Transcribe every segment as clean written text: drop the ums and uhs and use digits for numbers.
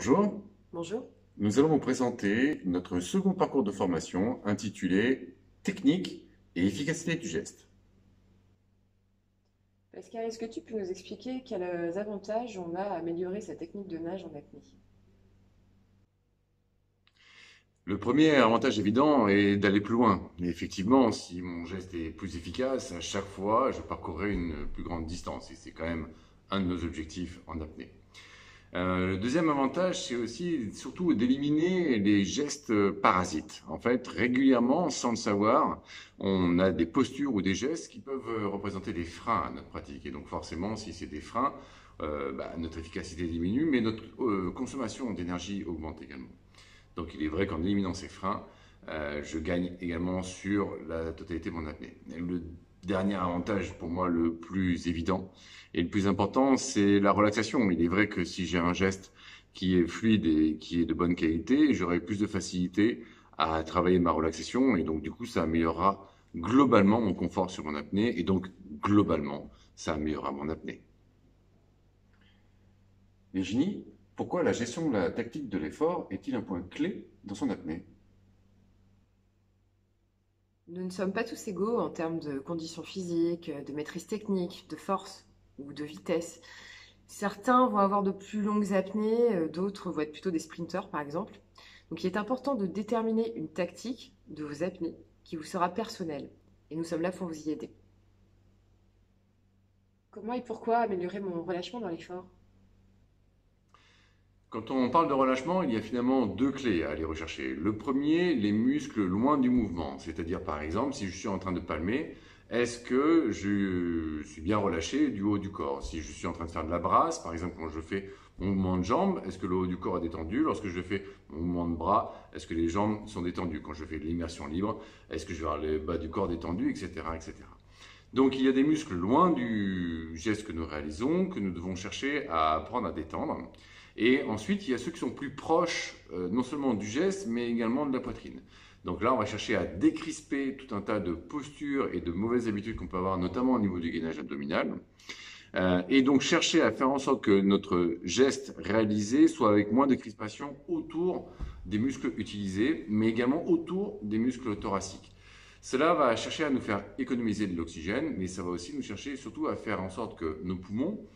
Bonjour, Bonjour. nous allons vous présenter notre second parcours de formation intitulé Technique et efficacité du geste. Pascal, est-ce que tu peux nous expliquer quels avantages on a à améliorer sa technique de nage en apnée? Le premier avantage évident est d'aller plus loin. Et effectivement, si mon geste est plus efficace, à chaque fois, je parcourrai une plus grande distance. Et c'est quand même un de nos objectifs en apnée. Le deuxième avantage, c'est aussi surtout d'éliminer les gestes parasites. En fait, régulièrement, sans le savoir, on a des postures ou des gestes qui peuvent représenter des freins à notre pratique. Et donc forcément, si c'est des freins, notre efficacité diminue, mais notre consommation d'énergie augmente également. Donc il est vrai qu'en éliminant ces freins, je gagne également sur la totalité de mon apnée. Le dernier avantage, pour moi le plus évident et le plus important, c'est la relaxation. Il est vrai que si j'ai un geste qui est fluide et qui est de bonne qualité, j'aurai plus de facilité à travailler ma relaxation et donc du coup ça améliorera globalement mon confort sur mon apnée et donc globalement ça améliorera mon apnée. Virginie, pourquoi la gestion de la tactique de l'effort est-il un point clé dans son apnée? Nous ne sommes pas tous égaux en termes de conditions physiques, de maîtrise technique, de force ou de vitesse. Certains vont avoir de plus longues apnées, d'autres vont être plutôt des sprinteurs par exemple. Donc il est important de déterminer une tactique de vos apnées qui vous sera personnelle. Et nous sommes là pour vous y aider. Comment et pourquoi améliorer mon relâchement dans l'effort? Quand on parle de relâchement, il y a finalement deux clés à aller rechercher. Le premier, les muscles loin du mouvement. C'est-à-dire, par exemple, si je suis en train de palmer, est-ce que je suis bien relâché du haut du corps? Si je suis en train de faire de la brasse, par exemple, quand je fais mon mouvement de jambe, est-ce que le haut du corps est détendu? Lorsque je fais mon mouvement de bras, est-ce que les jambes sont détendues? Quand je fais de l'immersion libre, est-ce que je vais avoir le bas du corps détendu, etc., etc. Donc, il y a des muscles loin du geste que nous réalisons, que nous devons chercher à apprendre à détendre. Et ensuite, il y a ceux qui sont plus proches, non seulement du geste, mais également de la poitrine. Donc là, on va chercher à décrisper tout un tas de postures et de mauvaises habitudes qu'on peut avoir, notamment au niveau du gainage abdominal. Et donc chercher à faire en sorte que notre geste réalisé soit avec moins de crispation autour des muscles utilisés, mais également autour des muscles thoraciques. Cela va chercher à nous faire économiser de l'oxygène, mais ça va aussi nous chercher surtout à faire en sorte que nos poumons,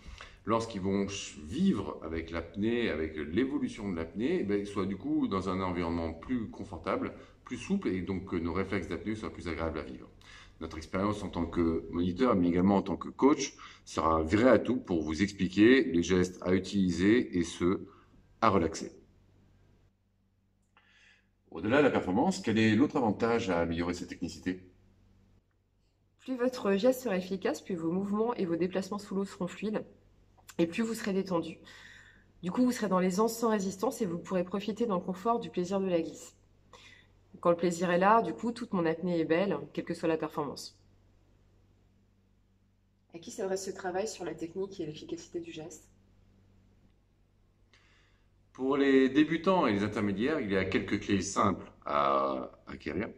lorsqu'ils vont vivre avec l'apnée, avec l'évolution de l'apnée, soient du coup dans un environnement plus confortable, plus souple, et donc que nos réflexes d'apnée soient plus agréables à vivre. Notre expérience en tant que moniteur, mais également en tant que coach, sera un vrai atout pour vous expliquer les gestes à utiliser et ceux à relaxer. Au-delà de la performance, quel est l'autre avantage à améliorer cette technicité? Plus votre geste sera efficace, plus vos mouvements et vos déplacements sous l'eau seront fluides, et plus vous serez détendu. Du coup, vous serez dans l'aisance sans résistance et vous pourrez profiter dans le confort du plaisir de la glisse. Quand le plaisir est là, du coup, toute mon apnée est belle, quelle que soit la performance. À qui s'adresse ce travail sur la technique et l'efficacité du geste? Pour les débutants et les intermédiaires, il y a quelques clés simples à acquérir.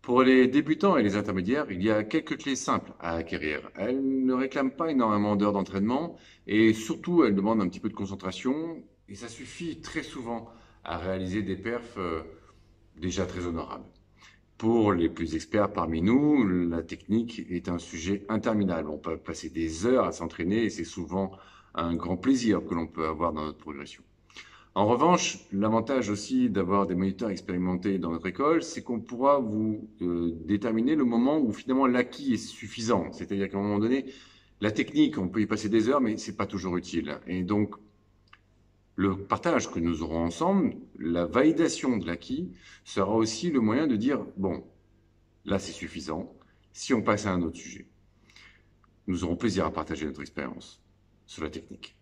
Pour les débutants et les intermédiaires, il y a quelques clés simples à acquérir. Elles ne réclament pas énormément d'heures d'entraînement et surtout elles demandent un petit peu de concentration et ça suffit très souvent à réaliser des perfs déjà très honorables. Pour les plus experts parmi nous, la technique est un sujet interminable. On peut passer des heures à s'entraîner et c'est souvent un grand plaisir que l'on peut avoir dans notre progression. En revanche, l'avantage aussi d'avoir des moniteurs expérimentés dans notre école, c'est qu'on pourra vous déterminer le moment où finalement l'acquis est suffisant. C'est-à-dire qu'à un moment donné, la technique, on peut y passer des heures, mais c'est pas toujours utile. Et donc, le partage que nous aurons ensemble, la validation de l'acquis, sera aussi le moyen de dire, bon, là c'est suffisant, si on passe à un autre sujet. Nous aurons plaisir à partager notre expérience sur la technique.